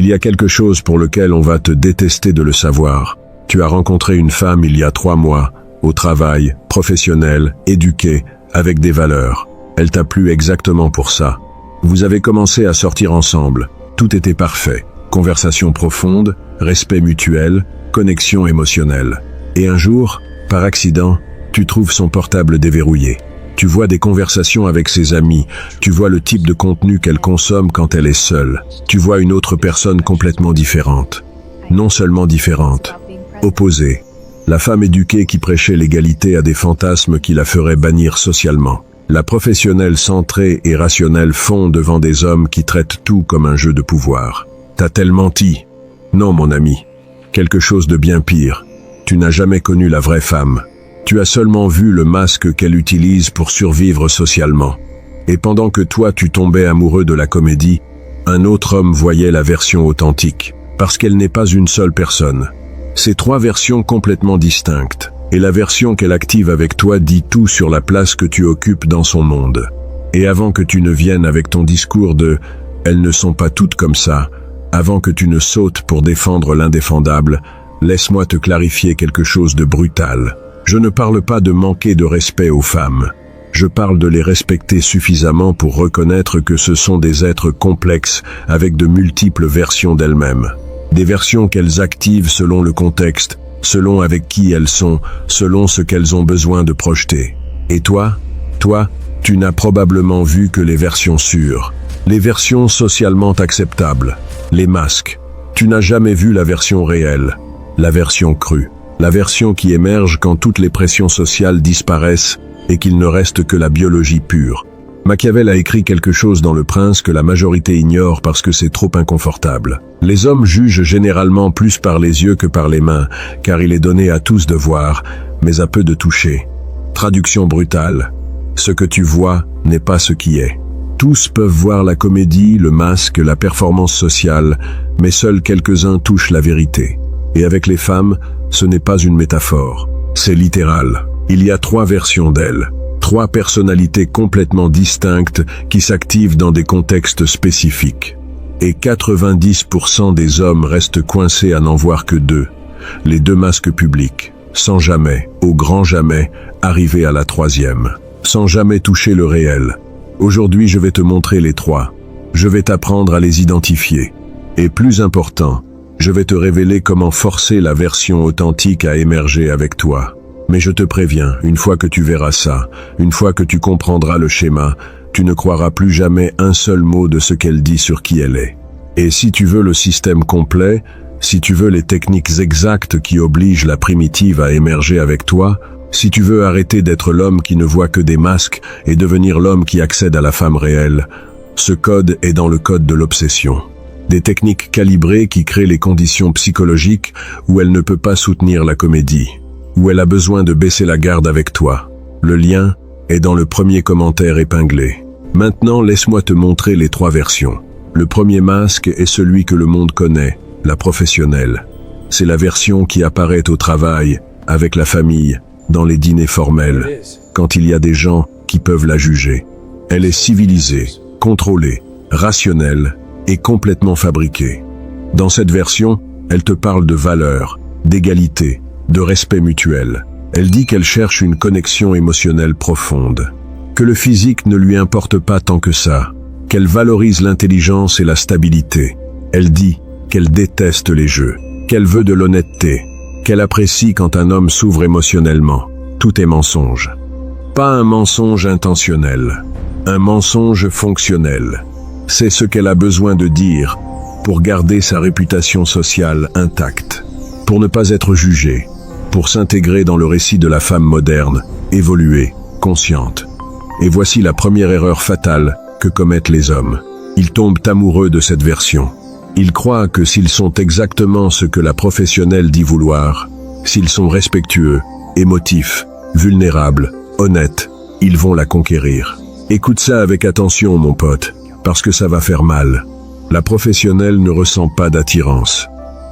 Il y a quelque chose pour lequel on va te détester de le savoir. Tu as rencontré une femme il y a 3 mois, au travail, professionnelle, éduquée, avec des valeurs. Elle t'a plu exactement pour ça. Vous avez commencé à sortir ensemble. Tout était parfait. Conversation profonde, respect mutuel, connexion émotionnelle. Et un jour, par accident, tu trouves son portable déverrouillé. Tu vois des conversations avec ses amis, tu vois le type de contenu qu'elle consomme quand elle est seule. Tu vois une autre personne complètement différente. Non seulement différente, opposée. La femme éduquée qui prêchait l'égalité a des fantasmes qui la feraient bannir socialement. La professionnelle centrée et rationnelle fond devant des hommes qui traitent tout comme un jeu de pouvoir. T'as-t-elle menti? Non, mon ami. Quelque chose de bien pire. Tu n'as jamais connu la vraie femme. Tu as seulement vu le masque qu'elle utilise pour survivre socialement. Et pendant que toi tu tombais amoureux de la comédie, un autre homme voyait la version authentique, parce qu'elle n'est pas une seule personne. C'est 3 versions complètement distinctes, et la version qu'elle active avec toi dit tout sur la place que tu occupes dans son monde. Et avant que tu ne viennes avec ton discours de « elles ne sont pas toutes comme ça », avant que tu ne sautes pour défendre l'indéfendable, laisse-moi te clarifier quelque chose de brutal. Je ne parle pas de manquer de respect aux femmes. Je parle de les respecter suffisamment pour reconnaître que ce sont des êtres complexes avec de multiples versions d'elles-mêmes. Des versions qu'elles activent selon le contexte, selon avec qui elles sont, selon ce qu'elles ont besoin de projeter. Et toi, tu n'as probablement vu que les versions sûres, les versions socialement acceptables, les masques. Tu n'as jamais vu la version réelle, la version crue. La version qui émerge quand toutes les pressions sociales disparaissent et qu'il ne reste que la biologie pure. Machiavel a écrit quelque chose dans Le Prince que la majorité ignore parce que c'est trop inconfortable. Les hommes jugent généralement plus par les yeux que par les mains, car il est donné à tous de voir, mais à peu de toucher. Traduction brutale. Ce que tu vois n'est pas ce qui est. Tous peuvent voir la comédie, le masque, la performance sociale, mais seuls quelques-uns touchent la vérité. Et avec les femmes, ce n'est pas une métaphore, c'est littéral. Il y a 3 versions d'elles, 3 personnalités complètement distinctes qui s'activent dans des contextes spécifiques. Et 90% des hommes restent coincés à n'en voir que 2, les 2 masques publics, sans jamais, au grand jamais, arriver à la 3e, sans jamais toucher le réel. Aujourd'hui, je vais te montrer les 3. Je vais t'apprendre à les identifier. Et plus important, je vais te révéler comment forcer la version authentique à émerger avec toi. Mais je te préviens, une fois que tu verras ça, une fois que tu comprendras le schéma, tu ne croiras plus jamais un seul mot de ce qu'elle dit sur qui elle est. Et si tu veux le système complet, si tu veux les techniques exactes qui obligent la primitive à émerger avec toi, si tu veux arrêter d'être l'homme qui ne voit que des masques et devenir l'homme qui accède à la femme réelle, ce code est dans le code de l'obsession. Des techniques calibrées qui créent les conditions psychologiques où elle ne peut pas soutenir la comédie, où elle a besoin de baisser la garde avec toi. Le lien est dans le premier commentaire épinglé. Maintenant, laisse-moi te montrer les 3 versions. Le premier masque est celui que le monde connaît, la professionnelle. C'est la version qui apparaît au travail, avec la famille, dans les dîners formels, quand il y a des gens qui peuvent la juger. Elle est civilisée, contrôlée, rationnelle, est complètement fabriquée. Dans cette version, elle te parle de valeur, d'égalité, de respect mutuel. Elle dit qu'elle cherche une connexion émotionnelle profonde, que le physique ne lui importe pas tant que ça, qu'elle valorise l'intelligence et la stabilité. Elle dit qu'elle déteste les jeux, qu'elle veut de l'honnêteté, qu'elle apprécie quand un homme s'ouvre émotionnellement. Tout est mensonge. Pas un mensonge intentionnel, un mensonge fonctionnel. C'est ce qu'elle a besoin de dire pour garder sa réputation sociale intacte, pour ne pas être jugée, pour s'intégrer dans le récit de la femme moderne, évoluée, consciente. Et voici la première erreur fatale que commettent les hommes. Ils tombent amoureux de cette version. Ils croient que s'ils sont exactement ce que la professionnelle dit vouloir, s'ils sont respectueux, émotifs, vulnérables, honnêtes, ils vont la conquérir. Écoute ça avec attention, mon pote, parce que ça va faire mal. La professionnelle ne ressent pas d'attirance.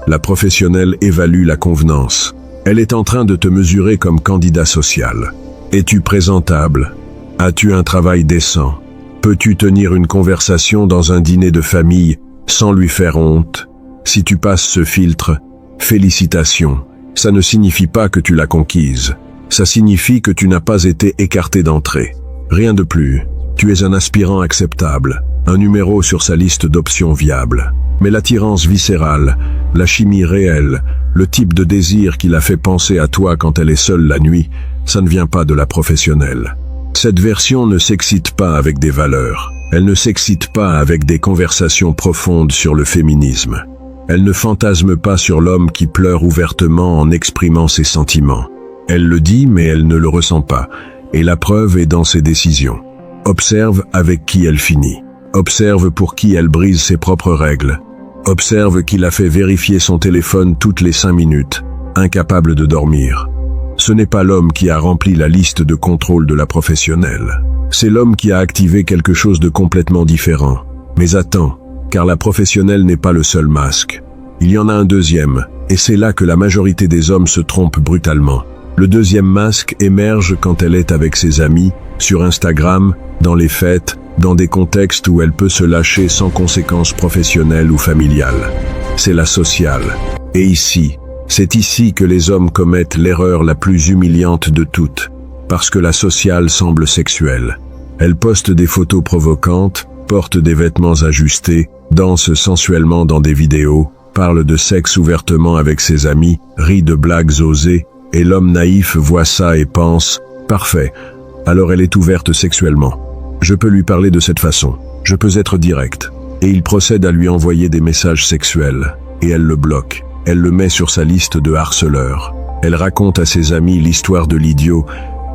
La professionnelle évalue la convenance. Elle est en train de te mesurer comme candidat social. Es-tu présentable? As-tu un travail décent? Peux-tu tenir une conversation dans un dîner de famille sans lui faire honte? Si tu passes ce filtre, félicitations. Ça ne signifie pas que tu l'as conquise. Ça signifie que tu n'as pas été écarté d'entrée. Rien de plus. Tu es un aspirant acceptable, un numéro sur sa liste d'options viables. Mais l'attirance viscérale, la chimie réelle, le type de désir qui la fait penser à toi quand elle est seule la nuit, ça ne vient pas de la professionnelle. Cette version ne s'excite pas avec des valeurs. Elle ne s'excite pas avec des conversations profondes sur le féminisme. Elle ne fantasme pas sur l'homme qui pleure ouvertement en exprimant ses sentiments. Elle le dit, mais elle ne le ressent pas. Et la preuve est dans ses décisions. Observe avec qui elle finit. Observe pour qui elle brise ses propres règles. Observe qui la fait vérifier son téléphone toutes les 5 minutes, incapable de dormir. Ce n'est pas l'homme qui a rempli la liste de contrôle de la professionnelle. C'est l'homme qui a activé quelque chose de complètement différent. Mais attends, car la professionnelle n'est pas le seul masque. Il y en a un deuxième, et c'est là que la majorité des hommes se trompent brutalement. Le deuxième masque émerge quand elle est avec ses amis, sur Instagram, dans les fêtes, dans des contextes où elle peut se lâcher sans conséquences professionnelles ou familiales. C'est la sociale. Et ici, c'est ici que les hommes commettent l'erreur la plus humiliante de toutes, parce que la sociale semble sexuelle. Elle poste des photos provocantes, porte des vêtements ajustés, danse sensuellement dans des vidéos, parle de sexe ouvertement avec ses amis, rit de blagues osées, et l'homme naïf voit ça et pense « Parfait, alors elle est ouverte sexuellement. Je peux lui parler de cette façon, je peux être direct. » Et il procède à lui envoyer des messages sexuels, et elle le bloque. Elle le met sur sa liste de harceleurs. Elle raconte à ses amis l'histoire de l'idiot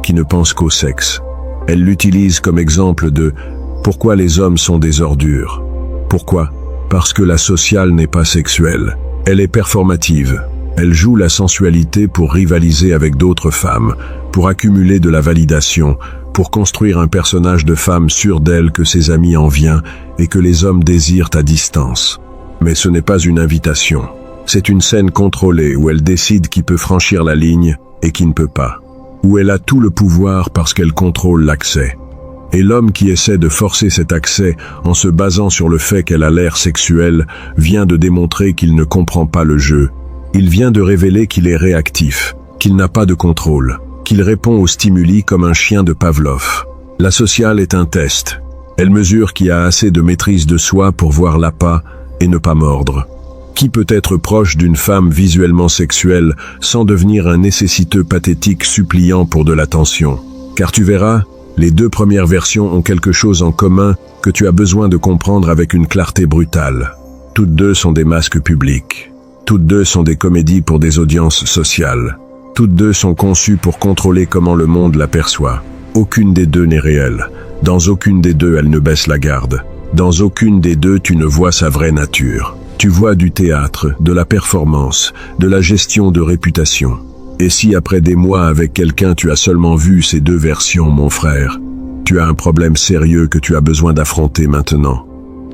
qui ne pense qu'au sexe. Elle l'utilise comme exemple de « Pourquoi les hommes sont des ordures ?» Pourquoi? Parce que la sociale n'est pas sexuelle. Elle est performative. Elle joue la sensualité pour rivaliser avec d'autres femmes, pour accumuler de la validation, pour construire un personnage de femme sûre d'elle que ses amis envient et que les hommes désirent à distance. Mais ce n'est pas une invitation. C'est une scène contrôlée où elle décide qui peut franchir la ligne et qui ne peut pas. Où elle a tout le pouvoir parce qu'elle contrôle l'accès. Et l'homme qui essaie de forcer cet accès en se basant sur le fait qu'elle a l'air sexuelle vient de démontrer qu'il ne comprend pas le jeu. Il vient de révéler qu'il est réactif, qu'il n'a pas de contrôle, qu'il répond aux stimuli comme un chien de Pavlov. La sociale est un test. Elle mesure qui a assez de maîtrise de soi pour voir l'appât et ne pas mordre. Qui peut être proche d'une femme visuellement sexuelle sans devenir un nécessiteux pathétique suppliant pour de l'attention? Car tu verras, les deux premières versions ont quelque chose en commun que tu as besoin de comprendre avec une clarté brutale. Toutes deux sont des masques publics. Toutes deux sont des comédies pour des audiences sociales. Toutes deux sont conçues pour contrôler comment le monde l'aperçoit. Aucune des deux n'est réelle. Dans aucune des deux, elle ne baisse la garde. Dans aucune des deux, tu ne vois sa vraie nature. Tu vois du théâtre, de la performance, de la gestion de réputation. Et si après des mois avec quelqu'un tu as seulement vu ces deux versions, mon frère, tu as un problème sérieux que tu as besoin d'affronter maintenant.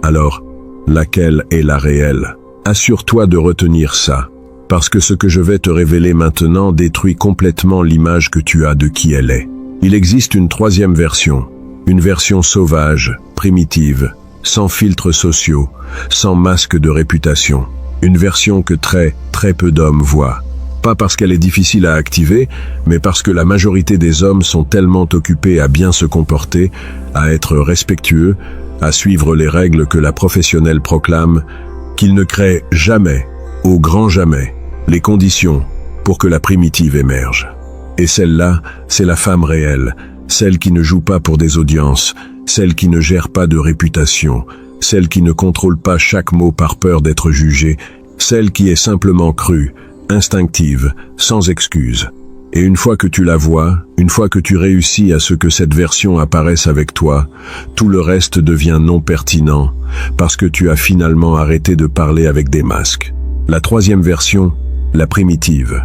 Alors, laquelle est la réelle? Assure-toi de retenir ça, parce que ce que je vais te révéler maintenant détruit complètement l'image que tu as de qui elle est. Il existe une troisième version, une version sauvage, primitive, sans filtres sociaux, sans masque de réputation. Une version que très peu d'hommes voient. Pas parce qu'elle est difficile à activer, mais parce que la majorité des hommes sont tellement occupés à bien se comporter, à être respectueux, à suivre les règles que la professionnelle proclame, qu'ils ne créent jamais, au grand jamais, les conditions pour que la primitive émerge. Et celle-là, c'est la femme réelle, celle qui ne joue pas pour des audiences, celle qui ne gère pas de réputation, celle qui ne contrôle pas chaque mot par peur d'être jugée, celle qui est simplement crue, instinctive, sans excuse. Et une fois que tu la vois, une fois que tu réussis à ce que cette version apparaisse avec toi, tout le reste devient non pertinent, parce que tu as finalement arrêté de parler avec des masques. La troisième version, la primitive.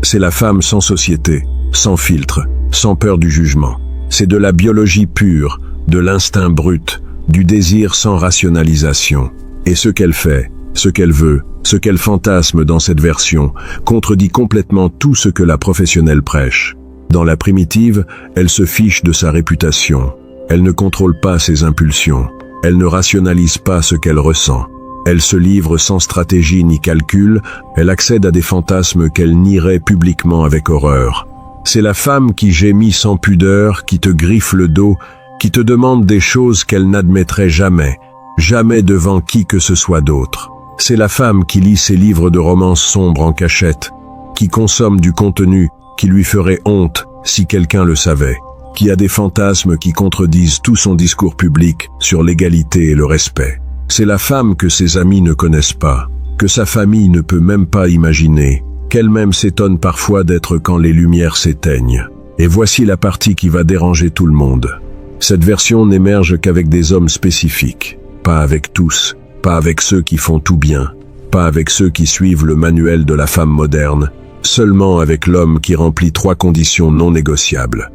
C'est la femme sans société, sans filtre, sans peur du jugement. C'est de la biologie pure, de l'instinct brut, du désir sans rationalisation. Et ce qu'elle fait, ce qu'elle veut, ce qu'elle fantasme dans cette version, contredit complètement tout ce que la professionnelle prêche. Dans la primitive, elle se fiche de sa réputation. Elle ne contrôle pas ses impulsions. Elle ne rationalise pas ce qu'elle ressent. Elle se livre sans stratégie ni calcul, elle accède à des fantasmes qu'elle nierait publiquement avec horreur. C'est la femme qui gémit sans pudeur, qui te griffe le dos, qui te demande des choses qu'elle n'admettrait jamais, jamais devant qui que ce soit d'autre. C'est la femme qui lit ses livres de romances sombres en cachette, qui consomme du contenu qui lui ferait honte si quelqu'un le savait, qui a des fantasmes qui contredisent tout son discours public sur l'égalité et le respect. C'est la femme que ses amis ne connaissent pas, que sa famille ne peut même pas imaginer, qu'elle-même s'étonne parfois d'être quand les lumières s'éteignent. Et voici la partie qui va déranger tout le monde. Cette version n'émerge qu'avec des hommes spécifiques, pas avec tous, pas avec ceux qui font tout bien, pas avec ceux qui suivent le manuel de la femme moderne, seulement avec l'homme qui remplit 3 conditions non négociables.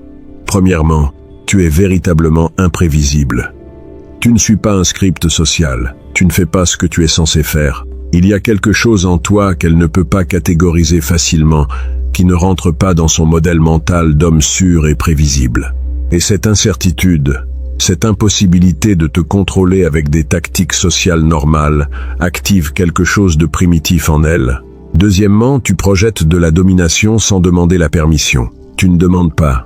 Premièrement, tu es véritablement imprévisible. Tu ne suis pas un script social, tu ne fais pas ce que tu es censé faire. Il y a quelque chose en toi qu'elle ne peut pas catégoriser facilement, qui ne rentre pas dans son modèle mental d'homme sûr et prévisible. Et cette incertitude, cette impossibilité de te contrôler avec des tactiques sociales normales, active quelque chose de primitif en elle. Deuxièmement, tu projettes de la domination sans demander la permission. Tu ne demandes pas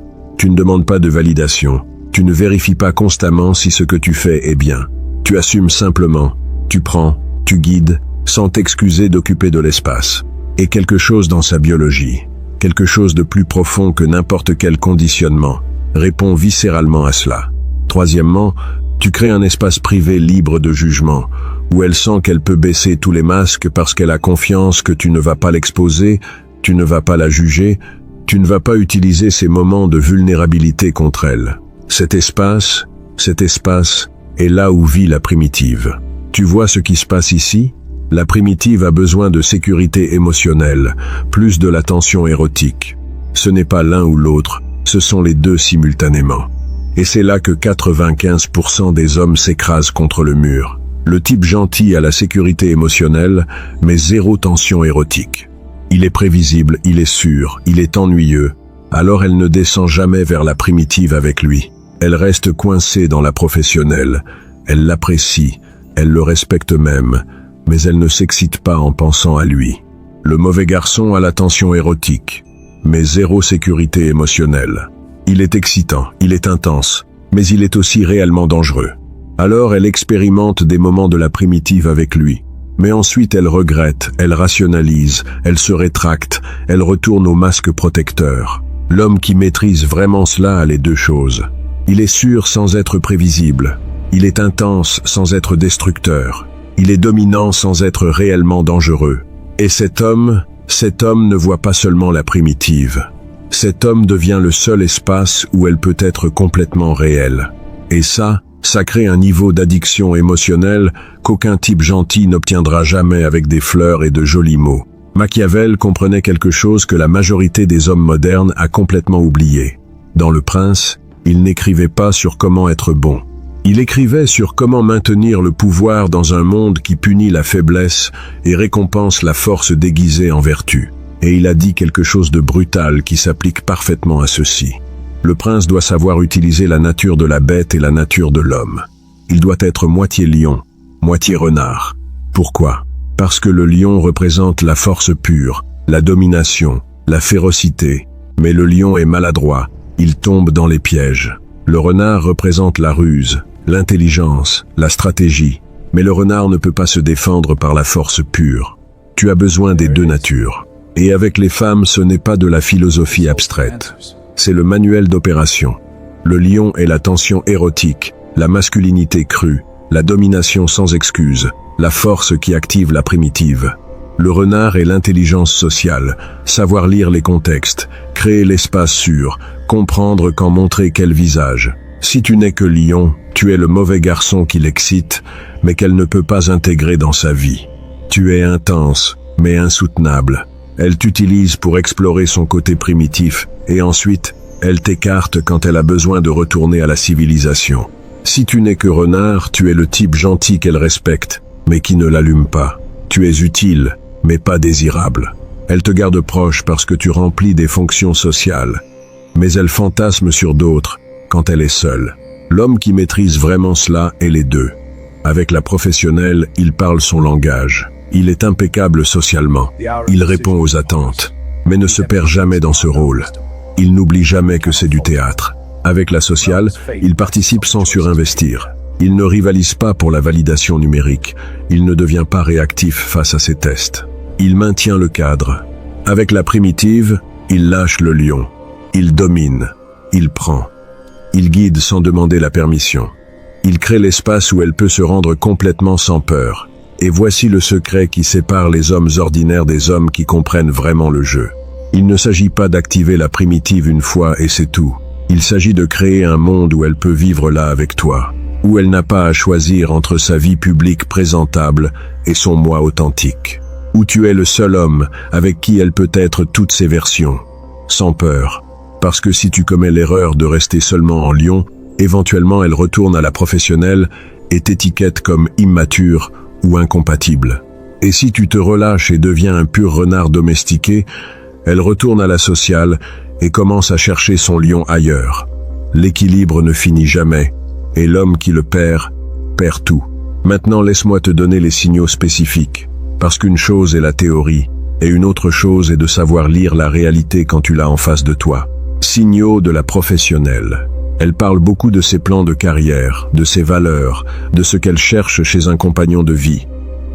de validation. Tu ne vérifies pas constamment si ce que tu fais est bien. Tu assumes simplement, tu prends, tu guides, sans t'excuser d'occuper de l'espace. Et quelque chose dans sa biologie, quelque chose de plus profond que n'importe quel conditionnement, répond viscéralement à cela. Troisièmement, tu crées un espace privé libre de jugement, où elle sent qu'elle peut baisser tous les masques parce qu'elle a confiance que tu ne vas pas l'exposer, tu ne vas pas la juger, tu ne vas pas utiliser ces moments de vulnérabilité contre elle. Cet espace est là où vit la primitive. Tu vois ce qui se passe ici? La primitive a besoin de sécurité émotionnelle, plus de l'attention érotique. Ce n'est pas l'un ou l'autre, ce sont les deux simultanément. Et c'est là que 95% des hommes s'écrasent contre le mur. Le type gentil a la sécurité émotionnelle, mais zéro tension érotique. Il est prévisible, il est sûr, il est ennuyeux. Alors elle ne descend jamais vers la primitive avec lui. Elle reste coincée dans la professionnelle. Elle l'apprécie, elle le respecte même, mais elle ne s'excite pas en pensant à lui. Le mauvais garçon a la tension érotique, mais zéro sécurité émotionnelle. Il est excitant, il est intense, mais il est aussi réellement dangereux. Alors elle expérimente des moments de la primitive avec lui. Mais ensuite elle regrette, elle rationalise, elle se rétracte, elle retourne au masque protecteur. L'homme qui maîtrise vraiment cela a les deux choses. Il est sûr sans être prévisible. Il est intense sans être destructeur. Il est dominant sans être réellement dangereux. Et cet homme ne voit pas seulement la primitive. Cet homme devient le seul espace où elle peut être complètement réelle. Et ça crée un niveau d'addiction émotionnelle qu'aucun type gentil n'obtiendra jamais avec des fleurs et de jolis mots. Machiavel comprenait quelque chose que la majorité des hommes modernes a complètement oublié. Dans Le Prince, il n'écrivait pas sur comment être bon. Il écrivait sur comment maintenir le pouvoir dans un monde qui punit la faiblesse et récompense la force déguisée en vertu. Et il a dit quelque chose de brutal qui s'applique parfaitement à ceci. Le prince doit savoir utiliser la nature de la bête et la nature de l'homme. Il doit être moitié lion, moitié renard. Pourquoi? Parce que le lion représente la force pure, la domination, la férocité. Mais le lion est maladroit, il tombe dans les pièges. Le renard représente la ruse, l'intelligence, la stratégie. Mais le renard ne peut pas se défendre par la force pure. Tu as besoin des deux natures. Et avec les femmes, ce n'est pas de la philosophie abstraite. C'est le manuel d'opération. Le lion est la tension érotique, la masculinité crue, la domination sans excuse, la force qui active la primitive. Le renard est l'intelligence sociale, savoir lire les contextes, créer l'espace sûr, comprendre quand montrer quel visage. Si tu n'es que lion, tu es le mauvais garçon qui l'excite, mais qu'elle ne peut pas intégrer dans sa vie. Tu es intense, mais insoutenable. Elle t'utilise pour explorer son côté primitif, et ensuite, elle t'écarte quand elle a besoin de retourner à la civilisation. Si tu n'es que renard, tu es le type gentil qu'elle respecte, mais qui ne l'allume pas. Tu es utile, mais pas désirable. Elle te garde proche parce que tu remplis des fonctions sociales, mais elle fantasme sur d'autres quand elle est seule. L'homme qui maîtrise vraiment cela est les deux. Avec la professionnelle, il parle son langage. Il est impeccable socialement. Il répond aux attentes, mais ne se perd jamais dans ce rôle. Il n'oublie jamais que c'est du théâtre. Avec la sociale, il participe sans surinvestir. Il ne rivalise pas pour la validation numérique. Il ne devient pas réactif face à ses tests. Il maintient le cadre. Avec la primitive, il lâche le lion. Il domine. Il prend. Il guide sans demander la permission. Il crée l'espace où elle peut se rendre complètement sans peur. Et voici le secret qui sépare les hommes ordinaires des hommes qui comprennent vraiment le jeu. Il ne s'agit pas d'activer la primitive une fois et c'est tout. Il s'agit de créer un monde où elle peut vivre là avec toi, où elle n'a pas à choisir entre sa vie publique présentable et son moi authentique, où tu es le seul homme avec qui elle peut être toutes ses versions, sans peur. Parce que si tu commets l'erreur de rester seulement en lion, éventuellement elle retourne à la professionnelle et t'étiquette comme immature ou incompatible. Et si tu te relâches et deviens un pur renard domestiqué, elle retourne à la sociale et commence à chercher son lion ailleurs. L'équilibre ne finit jamais, et l'homme qui le perd, perd tout. Maintenant laisse-moi te donner les signaux spécifiques, parce qu'une chose est la théorie, et une autre chose est de savoir lire la réalité quand tu l'as en face de toi. Signaux de la professionnelle. Elle parle beaucoup de ses plans de carrière, de ses valeurs, de ce qu'elle cherche chez un compagnon de vie.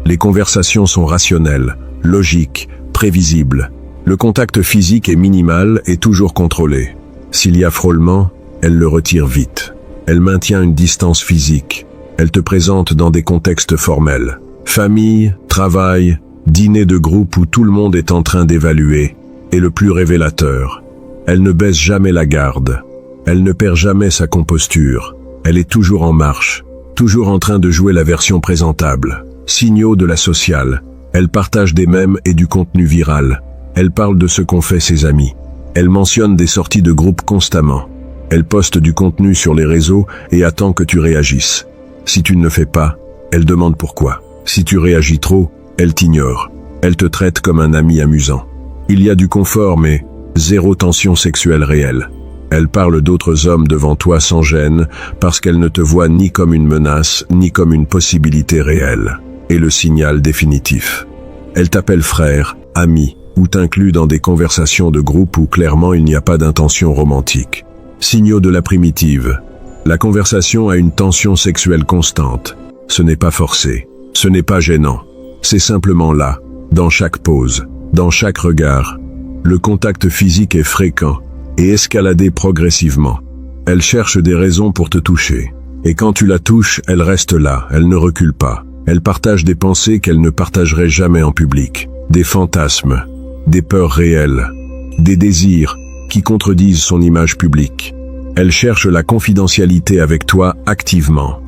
Les conversations sont rationnelles, logiques, prévisibles. Le contact physique est minimal et toujours contrôlé. S'il y a frôlement, elle le retire vite. Elle maintient une distance physique. Elle te présente dans des contextes formels. Famille, travail, dîner de groupe où tout le monde est en train d'évaluer. Et le plus révélateur, elle ne baisse jamais la garde. Elle ne perd jamais sa composture. Elle est toujours en marche, toujours en train de jouer la version présentable. Signaux de la sociale. Elle partage des mèmes et du contenu viral. Elle parle de ce qu'ont fait ses amis. Elle mentionne des sorties de groupe constamment. Elle poste du contenu sur les réseaux et attend que tu réagisses. Si tu ne le fais pas, elle demande pourquoi. Si tu réagis trop, elle t'ignore. Elle te traite comme un ami amusant. Il y a du confort mais zéro tension sexuelle réelle. Elle parle d'autres hommes devant toi sans gêne parce qu'elle ne te voit ni comme une menace ni comme une possibilité réelle. Et le signal définitif. Elle t'appelle frère, ami, ou t'inclut dans des conversations de groupe où clairement il n'y a pas d'intention romantique. Signaux de la primitive. La conversation a une tension sexuelle constante. Ce n'est pas forcé. Ce n'est pas gênant. C'est simplement là, dans chaque pause, dans chaque regard. Le contact physique est fréquent et escaladé progressivement. Elle cherche des raisons pour te toucher. Et quand tu la touches, elle reste là, elle ne recule pas. Elle partage des pensées qu'elle ne partagerait jamais en public. Des fantasmes, des peurs réelles, des désirs qui contredisent son image publique. Elle cherche la confidentialité avec toi activement.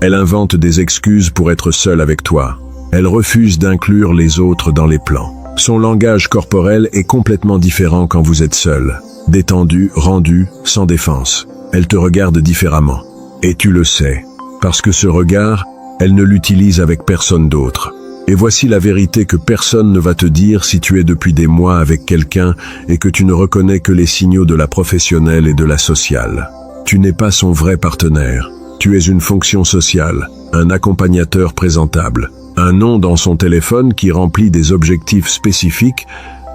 Elle invente des excuses pour être seule avec toi. Elle refuse d'inclure les autres dans les plans. Son langage corporel est complètement différent quand vous êtes seul. Détendu, rendu, sans défense. Elle te regarde différemment. Et tu le sais. Parce que ce regard, elle ne l'utilise avec personne d'autre. Et voici la vérité que personne ne va te dire si tu es depuis des mois avec quelqu'un et que tu ne reconnais que les signaux de la professionnelle et de la sociale. Tu n'es pas son vrai partenaire. Tu es une fonction sociale, un accompagnateur présentable, un nom dans son téléphone qui remplit des objectifs spécifiques,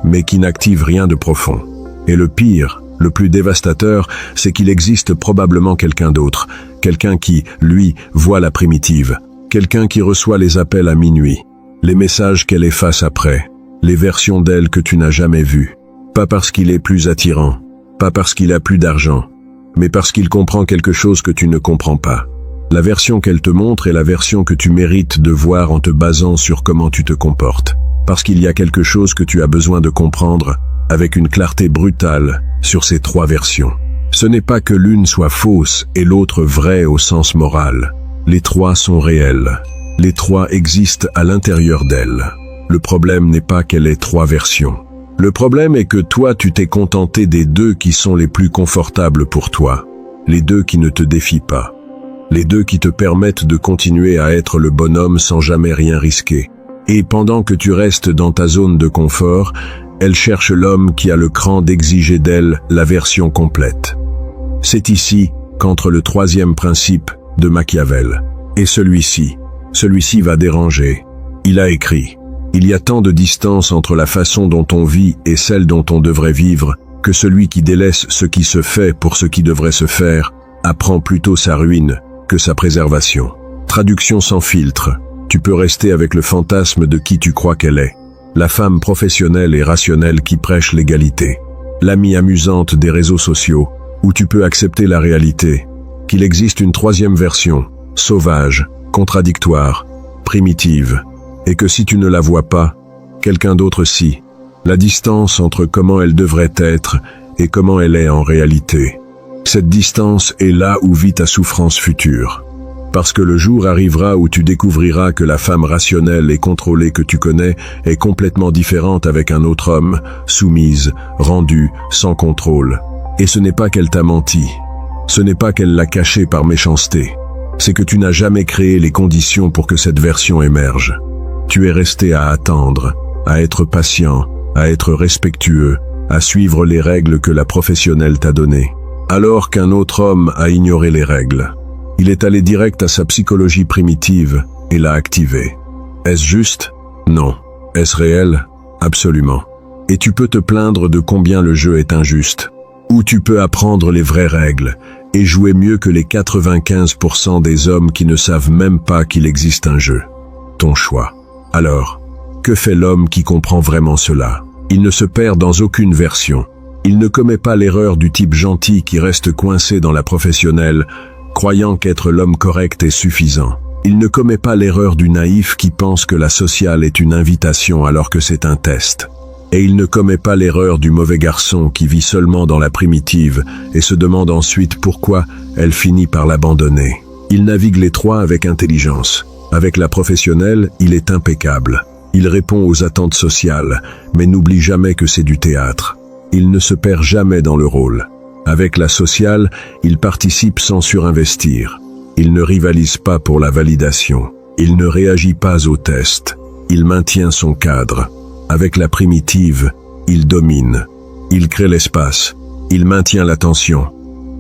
mais qui n'active rien de profond. Et le pire, le plus dévastateur, c'est qu'il existe probablement quelqu'un d'autre, quelqu'un qui, lui, voit la primitive, quelqu'un qui reçoit les appels à minuit, les messages qu'elle efface après, les versions d'elle que tu n'as jamais vues, pas parce qu'il est plus attirant, pas parce qu'il a plus d'argent, mais parce qu'il comprend quelque chose que tu ne comprends pas. La version qu'elle te montre est la version que tu mérites de voir en te basant sur comment tu te comportes. Parce qu'il y a quelque chose que tu as besoin de comprendre avec une clarté brutale sur ces trois versions. Ce n'est pas que l'une soit fausse et l'autre vraie au sens moral. Les trois sont réelles. Les trois existent à l'intérieur d'elle. Le problème n'est pas qu'elle ait trois versions. Le problème est que toi, tu t'es contenté des deux qui sont les plus confortables pour toi. Les deux qui ne te défient pas. Les deux qui te permettent de continuer à être le bonhomme sans jamais rien risquer. Et pendant que tu restes dans ta zone de confort, elle cherche l'homme qui a le cran d'exiger d'elle la version complète. C'est ici qu'entre le troisième principe de Machiavel et celui-ci. celui-ci va déranger. Il a écrit « Il y a tant de distance entre la façon dont on vit et celle dont on devrait vivre, que celui qui délaisse ce qui se fait pour ce qui devrait se faire, apprend plutôt sa ruine que sa préservation. » Traduction sans filtre. Tu peux rester avec le fantasme de qui tu crois qu'elle est. La femme professionnelle et rationnelle qui prêche l'égalité. L'amie amusante des réseaux sociaux, où tu peux accepter la réalité. Qu'il existe une troisième version, sauvage, contradictoire, primitive, et que si tu ne la vois pas, quelqu'un d'autre si. La distance entre comment elle devrait être et comment elle est en réalité. Cette distance est là où vit ta souffrance future. Parce que le jour arrivera où tu découvriras que la femme rationnelle et contrôlée que tu connais est complètement différente avec un autre homme, soumise, rendue, sans contrôle. Et ce n'est pas qu'elle t'a menti. Ce n'est pas qu'elle l'a caché par méchanceté. C'est que tu n'as jamais créé les conditions pour que cette version émerge. Tu es resté à attendre, à être patient, à être respectueux, à suivre les règles que la professionnelle t'a données. Alors qu'un autre homme a ignoré les règles. Il est allé direct à sa psychologie primitive et l'a activée. Est-ce juste? Non. Est-ce réel? Absolument. Et tu peux te plaindre de combien le jeu est injuste. Ou tu peux apprendre les vraies règles et jouer mieux que les 95% des hommes qui ne savent même pas qu'il existe un jeu. Ton choix. Alors, que fait l'homme qui comprend vraiment cela? Il ne se perd dans aucune version. Il ne commet pas l'erreur du type gentil qui reste coincé dans la professionnelle, croyant qu'être l'homme correct est suffisant. Il ne commet pas l'erreur du naïf qui pense que la sociale est une invitation alors que c'est un test. Et il ne commet pas l'erreur du mauvais garçon qui vit seulement dans la primitive et se demande ensuite pourquoi elle finit par l'abandonner. Il navigue les trois avec intelligence. Avec la professionnelle, il est impeccable. Il répond aux attentes sociales, mais n'oublie jamais que c'est du théâtre. Il ne se perd jamais dans le rôle. Avec la sociale, il participe sans surinvestir. Il ne rivalise pas pour la validation. Il ne réagit pas aux tests. Il maintient son cadre. Avec la primitive, il domine. Il crée l'espace. Il maintient l'attention.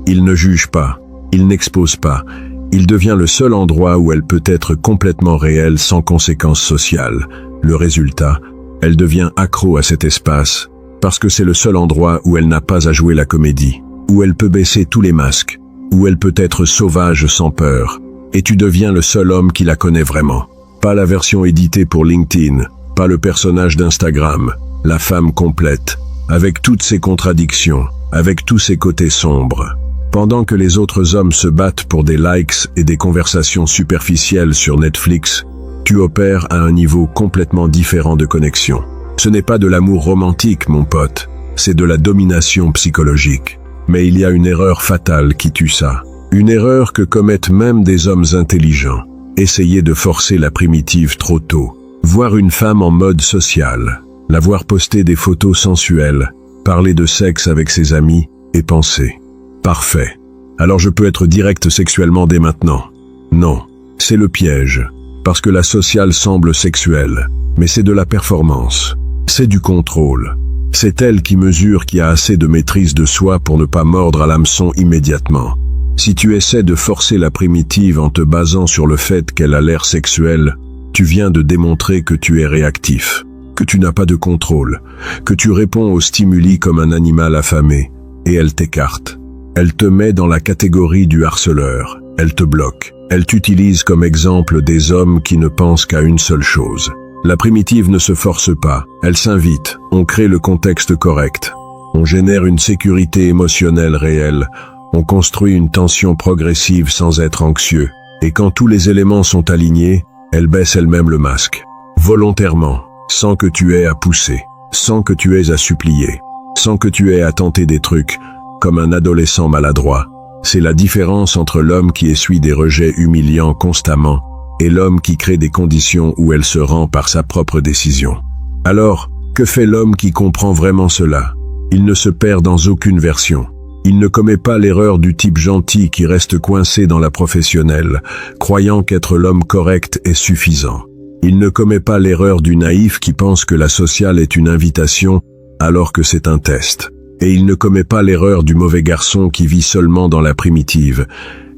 Il ne juge pas. Il n'expose pas. Il devient le seul endroit où elle peut être complètement réelle sans conséquences sociales. Le résultat, elle devient accro à cet espace, parce que c'est le seul endroit où elle n'a pas à jouer la comédie, où elle peut baisser tous les masques, où elle peut être sauvage sans peur. Et tu deviens le seul homme qui la connaît vraiment. Pas la version éditée pour LinkedIn, pas le personnage d'Instagram, la femme complète, avec toutes ses contradictions, avec tous ses côtés sombres. Pendant que les autres hommes se battent pour des likes et des conversations superficielles sur Netflix, tu opères à un niveau complètement différent de connexion. Ce n'est pas de l'amour romantique, mon pote, c'est de la domination psychologique. Mais il y a une erreur fatale qui tue ça. Une erreur que commettent même des hommes intelligents. Essayer de forcer la primitive trop tôt. Voir une femme en mode social, la voir poster des photos sensuelles, parler de sexe avec ses amis et penser « Parfait, alors je peux être direct sexuellement dès maintenant ». Non, c'est le piège. Parce que la sociale semble sexuelle, mais c'est de la performance. C'est du contrôle. C'est elle qui mesure qui a assez de maîtrise de soi pour ne pas mordre à l'hameçon immédiatement. Si tu essaies de forcer la primitive en te basant sur le fait qu'elle a l'air sexuelle, tu viens de démontrer que tu es réactif, que tu n'as pas de contrôle, que tu réponds aux stimuli comme un animal affamé, et elle t'écarte. Elle te met dans la catégorie du harceleur. Elle te bloque. Elle t'utilise comme exemple des hommes qui ne pensent qu'à une seule chose. La primitive ne se force pas, elle s'invite, on crée le contexte correct. On génère une sécurité émotionnelle réelle, on construit une tension progressive sans être anxieux. Et quand tous les éléments sont alignés, elle baisse elle-même le masque. Volontairement, sans que tu aies à pousser, sans que tu aies à supplier, sans que tu aies à tenter des trucs, comme un adolescent maladroit. C'est la différence entre l'homme qui essuie des rejets humiliants constamment et l'homme qui crée des conditions où elle se rend par sa propre décision. Alors, que fait l'homme qui comprend vraiment cela? Il ne se perd dans aucune version. Il ne commet pas l'erreur du type gentil qui reste coincé dans la professionnelle, croyant qu'être l'homme correct est suffisant. Il ne commet pas l'erreur du naïf qui pense que la sociale est une invitation alors que c'est un test. Et il ne commet pas l'erreur du mauvais garçon qui vit seulement dans la primitive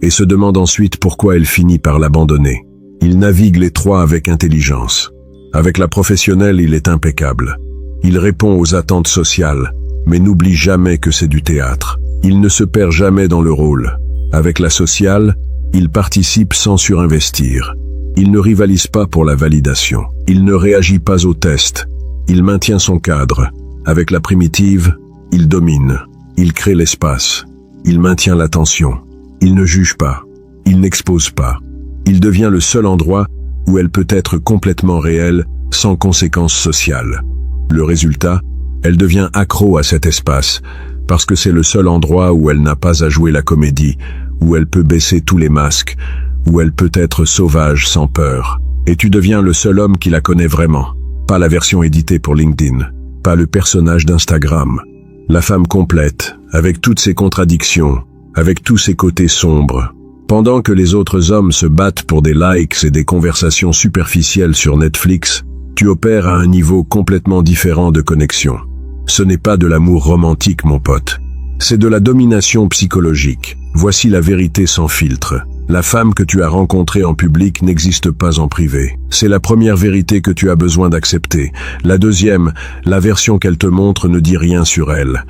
et se demande ensuite pourquoi elle finit par l'abandonner. Il navigue les trois avec intelligence. Avec la professionnelle, il est impeccable. Il répond aux attentes sociales, mais n'oublie jamais que c'est du théâtre. Il ne se perd jamais dans le rôle. Avec la sociale, il participe sans surinvestir. Il ne rivalise pas pour la validation. Il ne réagit pas aux tests. Il maintient son cadre. Avec la primitive, il domine. Il crée l'espace. Il maintient l'attention. Il ne juge pas. Il n'expose pas. Il devient le seul endroit où elle peut être complètement réelle, sans conséquences sociales. Le résultat, elle devient accro à cet espace, parce que c'est le seul endroit où elle n'a pas à jouer la comédie, où elle peut baisser tous les masques, où elle peut être sauvage sans peur. Et tu deviens le seul homme qui la connaît vraiment. Pas la version éditée pour LinkedIn, pas le personnage d'Instagram. La femme complète, avec toutes ses contradictions, avec tous ses côtés sombres. Pendant que les autres hommes se battent pour des likes et des conversations superficielles sur Netflix, tu opères à un niveau complètement différent de connexion. Ce n'est pas de l'amour romantique, mon pote. C'est de la domination psychologique. Voici la vérité sans filtre. La femme que tu as rencontrée en public n'existe pas en privé. C'est la première vérité que tu as besoin d'accepter. La deuxième, la version qu'elle te montre ne dit rien sur elle.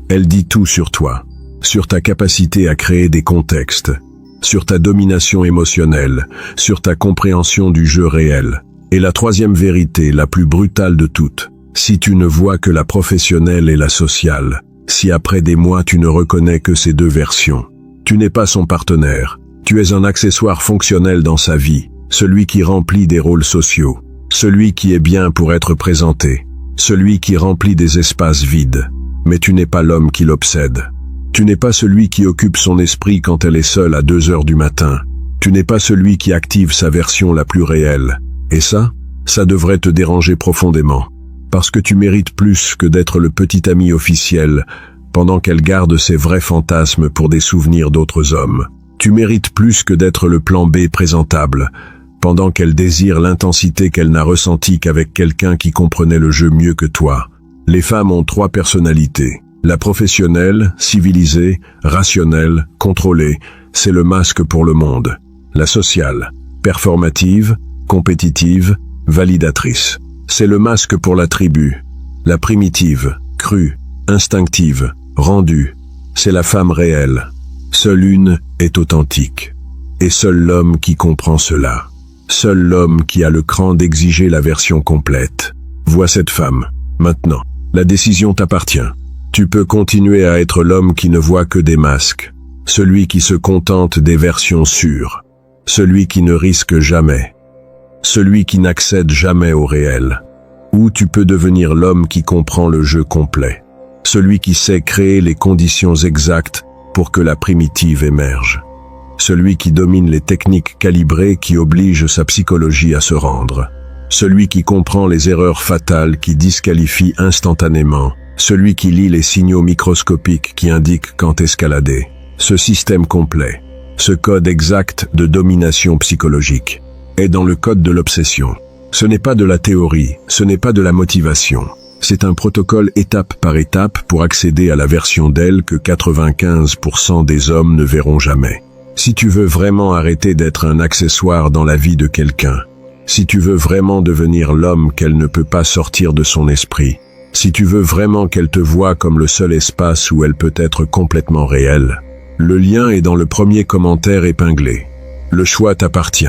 Elle dit tout sur toi, sur ta capacité à créer des contextes, sur ta domination émotionnelle, sur ta compréhension du jeu réel. Et la troisième vérité, la plus brutale de toutes, si tu ne vois que la professionnelle et la sociale, si après des mois tu ne reconnais que ces deux versions, tu n'es pas son partenaire, tu es un accessoire fonctionnel dans sa vie, celui qui remplit des rôles sociaux, celui qui est bien pour être présenté, celui qui remplit des espaces vides, mais tu n'es pas l'homme qui l'obsède. Tu n'es pas celui qui occupe son esprit quand elle est seule à 2 heures du matin. Tu n'es pas celui qui active sa version la plus réelle. Et ça devrait te déranger profondément. Parce que tu mérites plus que d'être le petit ami officiel, pendant qu'elle garde ses vrais fantasmes pour des souvenirs d'autres hommes. Tu mérites plus que d'être le plan B présentable, pendant qu'elle désire l'intensité qu'elle n'a ressentie qu'avec quelqu'un qui comprenait le jeu mieux que toi. Les femmes ont 3 personnalités. La professionnelle, civilisée, rationnelle, contrôlée, c'est le masque pour le monde. La sociale, performative, compétitive, validatrice, c'est le masque pour la tribu. La primitive, crue, instinctive, rendue, c'est la femme réelle. Seule une est authentique. Et seul l'homme qui comprend cela. Seul l'homme qui a le cran d'exiger la version complète. Vois cette femme, maintenant. La décision t'appartient. Tu peux continuer à être l'homme qui ne voit que des masques, celui qui se contente des versions sûres, celui qui ne risque jamais, celui qui n'accède jamais au réel. Ou tu peux devenir l'homme qui comprend le jeu complet, celui qui sait créer les conditions exactes pour que la primitive émerge, celui qui domine les techniques calibrées qui obligent sa psychologie à se rendre, celui qui comprend les erreurs fatales qui disqualifient instantanément, celui qui lit les signaux microscopiques qui indiquent quand escalader. Ce système complet, ce code exact de domination psychologique, est dans le code de l'obsession. Ce n'est pas de la théorie, ce n'est pas de la motivation. C'est un protocole étape par étape pour accéder à la version d'elle que 95% des hommes ne verront jamais. Si tu veux vraiment arrêter d'être un accessoire dans la vie de quelqu'un, si tu veux vraiment devenir l'homme qu'elle ne peut pas sortir de son esprit, si tu veux vraiment qu'elle te voie comme le seul espace où elle peut être complètement réelle, le lien est dans le premier commentaire épinglé. Le choix t'appartient.